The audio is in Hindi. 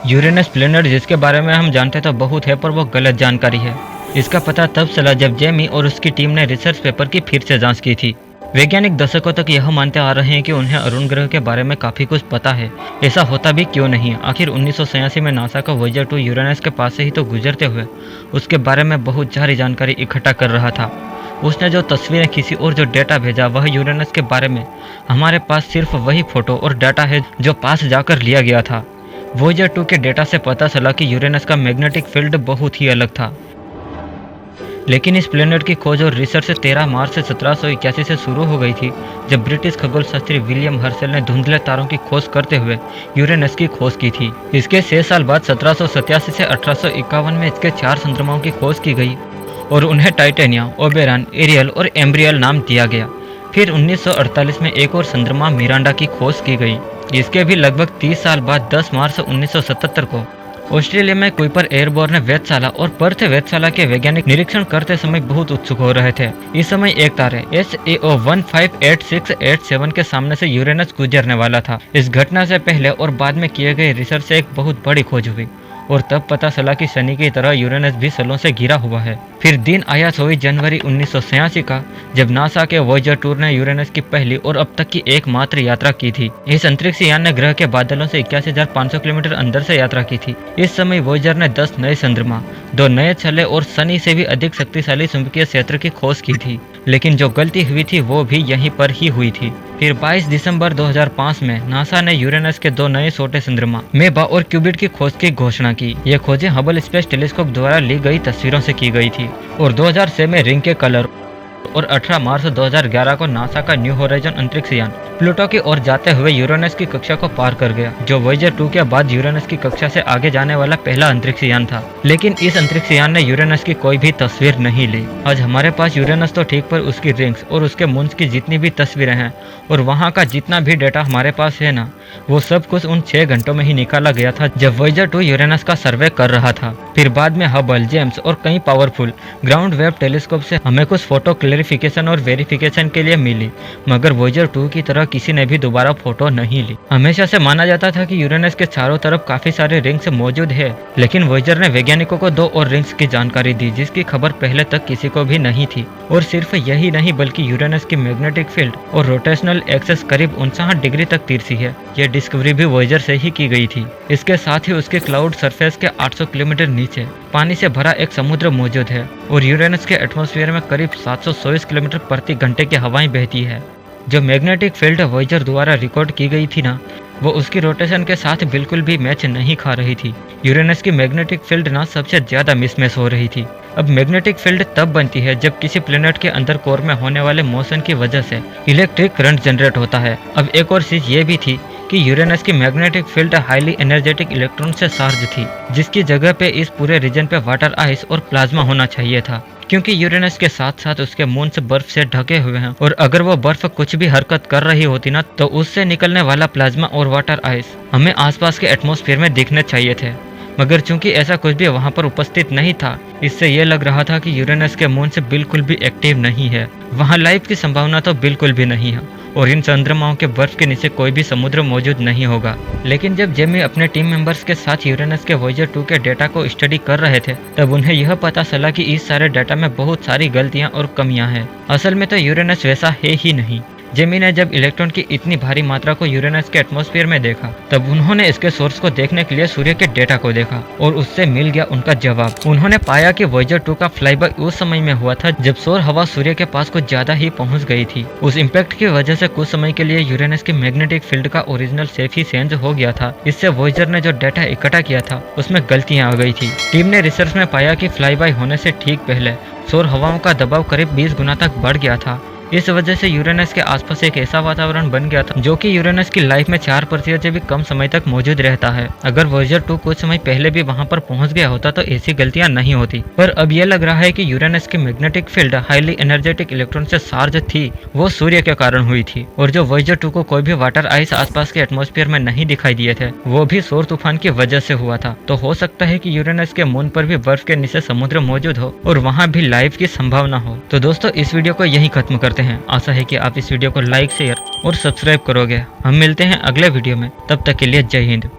यूरेनस प्लैनेट जिसके बारे में हम जानते तो बहुत है, पर वो गलत जानकारी है। इसका पता तब चला जब जेमी और उसकी टीम ने रिसर्च पेपर की फिर से जांच की थी। वैज्ञानिक दशकों तक यह मानते आ रहे हैं कि उन्हें अरुण ग्रह के बारे में काफ़ी कुछ पता है। ऐसा होता भी क्यों नहीं? आखिर 1986 में नासा का वॉयेजर 2 यूरेनस के पास से ही तो गुजरते हुए उसके बारे में बहुत सारी जानकारी इकट्ठा कर रहा था। उसने जो तस्वीरें खींची और जो डेटा भेजा वह यूरेनस के बारे में हमारे पास सिर्फ वही फोटो और डाटा है जो पास जाकर लिया गया था। वॉयेजर 2 के डेटा से पता चला कि यूरेनस का मैग्नेटिक फील्ड बहुत ही अलग था। लेकिन इस प्लेनेट की खोज और रिसर्च 13 मार्च 1781 से शुरू हो गई थी, जब ब्रिटिश खगोल शास्त्री विलियम हर्शल ने धुंधले तारों की खोज करते हुए यूरेनस की खोज की थी। इसके 6 साल बाद 1787 से 1851 में इसके 4 चंद्रमाओं की खोज की गई और उन्हें टाइटेनिया, ओबेरॉन, एरियल और एम्ब्रियल नाम दिया गया। फिर 1948 में एक और चंद्रमा मिरांडा की खोज की गई। इसके भी लगभग 30 साल बाद 10 मार्च 1977 को ऑस्ट्रेलिया में कुइपर एयरबोर्न वेधशाला और पर्थ वेधशाला के वैज्ञानिक निरीक्षण करते समय बहुत उत्सुक हो रहे थे। इस समय एक तारे SAO 158687 के सामने से यूरेनस गुजरने वाला था। इस घटना से पहले और बाद में किए गए रिसर्च से एक बहुत बड़ी खोज हुई और तब पता चला कि शनि की तरह यूरेनस भी सलों से घिरा हुआ है। फिर दिन आया 24 जनवरी 1986 का, जब नासा के वॉयेजर 2 ने यूरेनस की पहली और अब तक की एकमात्र यात्रा की थी। इस अंतरिक्ष यान ने ग्रह के बादलों से 81,500 किलोमीटर अंदर से यात्रा की थी। इस समय वॉयेजर ने 10 नए चंद्रमा, 2 नए छल्ले और शनि से भी अधिक शक्तिशाली चुंबकीय क्षेत्र की खोज की थी। लेकिन जो गलती हुई थी वो भी यहीं पर ही हुई थी। फिर 22 दिसंबर 2005 में नासा ने यूरेनस के 2 नए छोटे चंद्रमा मेबा और क्यूबिट की खोज की घोषणा की। ये खोजें हबल स्पेस टेलीस्कोप द्वारा ली गई तस्वीरों से की गई थी और 2006 में रिंग के कलर और 18 मार्च 2011 को नासा का न्यू होराइजन अंतरिक्ष यान प्लूटो की ओर जाते हुए यूरेनस की कक्षा को पार कर गया, जो वॉयेजर 2 के बाद यूरेनस की कक्षा से आगे जाने वाला पहला अंतरिक्ष यान था। लेकिन इस अंतरिक्ष यान ने यूरेनस की कोई भी तस्वीर नहीं ली। आज हमारे पास यूरेनस तो ठीक, पर उसकी रिंग्स और उसके मून्स की जितनी भी तस्वीरें हैं और वहाँ का जितना भी डेटा हमारे पास है ना, वो सब कुछ उन 6 घंटों में ही निकाला गया था जब वॉयेजर 2 यूरेनस का सर्वे कर रहा था। फिर बाद में हबल, जेम्स और कई पावरफुल ग्राउंड वेव टेलीस्कोप से हमें कुछ फोटो क्लैरिफिकेशन और वेरिफिकेशन के लिए मिली, मगर वॉयेजर 2 की तरह किसी ने भी दोबारा फोटो नहीं ली। हमेशा से माना जाता था कि यूरेनस के चारों तरफ काफी सारे रिंग्स मौजूद है, लेकिन वॉयेजर ने वैज्ञानिकों को 2 और रिंग्स की जानकारी दी जिसकी खबर पहले तक किसी को भी नहीं थी। और सिर्फ यही नहीं बल्कि यूरेनस की मैग्नेटिक फील्ड और रोटेशनल एक्सेस करीब 59 डिग्री तक तिरछी है। यह डिस्कवरी भी वॉयेजर से ही की गई थी। इसके साथ ही उसके क्लाउड सरफेस के 800 किलोमीटर नीचे पानी से भरा एक समुद्र मौजूद है और यूरेनस के एटमॉस्फेयर में करीब 724 किलोमीटर प्रति घंटे की हवाएं बहती है। जो मैग्नेटिक फील्ड वॉयेजर द्वारा रिकॉर्ड की गई थी ना, वो उसकी रोटेशन के साथ बिल्कुल भी मैच नहीं खा रही थी। यूरेनस की मैग्नेटिक फील्ड ना सबसे ज्यादा मिसमैच हो रही थी। अब मैग्नेटिक फील्ड तब बनती है जब किसी प्लेनेट के अंदर कोर में होने वाले मोशन की वजह से इलेक्ट्रिक करंट जनरेट होता है। अब एक और चीज ये भी थी कि यूरेनस की magnetic field highly energetic electron से चार्ज थी, जिसकी जगह पे इस पूरे रीजन पे वाटर, आइस और प्लाज्मा होना चाहिए था, क्योंकि यूरेनस के साथ साथ उसके मून से बर्फ से ढके हुए हैं और अगर वो बर्फ कुछ भी हरकत कर रही होती ना, तो उससे निकलने वाला प्लाज्मा और वाटर, आइस हमें आसपास के एटमॉस्फेयर में दिखने चाहिए थे। मगर चूंकि ऐसा कुछ भी वहां पर उपस्थित नहीं था, इससे यह लग रहा था कि यूरेनस के मून से बिल्कुल भी एक्टिव नहीं है। वहां लाइफ की संभावना तो बिल्कुल भी नहीं है और इन चंद्रमाओं के बर्फ के नीचे कोई भी समुद्र मौजूद नहीं होगा। लेकिन जब जेमी अपने टीम मेंबर्स के साथ यूरेनस के वॉयेजर 2 के डेटा को स्टडी कर रहे थे, तब उन्हें यह पता चला कि इस सारे डेटा में बहुत सारी गलतियां और कमियां हैं। असल में तो यूरेनस वैसा है ही नहीं। जेमी ने जब इलेक्ट्रॉन की इतनी भारी मात्रा को यूरेनस के एटमॉस्फेयर में देखा, तब उन्होंने इसके सोर्स को देखने के लिए सूर्य के डेटा को देखा और उससे मिल गया उनका जवाब। उन्होंने पाया कि वॉयेजर 2 का फ्लाईबाय उस समय में हुआ था जब सौर हवा सूर्य के पास कुछ ज्यादा ही पहुंच गई थी। उस इम्पैक्ट की वजह से कुछ समय के लिए यूरेनस की मैग्नेटिक फील्ड का ओरिजिनल शेप ही चेंज हो गया था। इससे वॉयेजर ने जो डेटा इकट्ठा किया था उसमें गलतियां आ गई थी। टीम ने रिसर्च में पाया कि फ्लाईबाय होने से ठीक पहले सौर हवाओं का दबाव करीब 20 गुना तक बढ़ गया था। इस वजह से यूरेनस के आसपास एक ऐसा वातावरण बन गया था जो कि यूरेनस की लाइफ में 4% से भी कम समय तक मौजूद रहता है। अगर वॉयेजर 2 कुछ समय पहले भी वहां पर पहुंच गया होता तो ऐसी गलतियां नहीं होती। पर अब यह लग रहा है कि यूरेनस की magnetic field highly energetic electron से चार्ज थी, वो सूर्य के कारण हुई थी। और जो वॉयेजर 2 को कोई भी वाटर, आइस आसपास के एटमॉस्फेयर में नहीं दिखाई दिए थे, वो भी सौर तूफान की वजह से हुआ था। तो हो सकता है कि यूरेनस के मून पर भी बर्फ के नीचे समुद्र मौजूद हो और वहाँ भी लाइफ की संभावना हो। तो दोस्तों, इस वीडियो को यही खत्म करते हैं। आशा है कि आप इस वीडियो को लाइक, शेयर और सब्सक्राइब करोगे। हम मिलते हैं अगले वीडियो में, तब तक के लिए जय हिंद।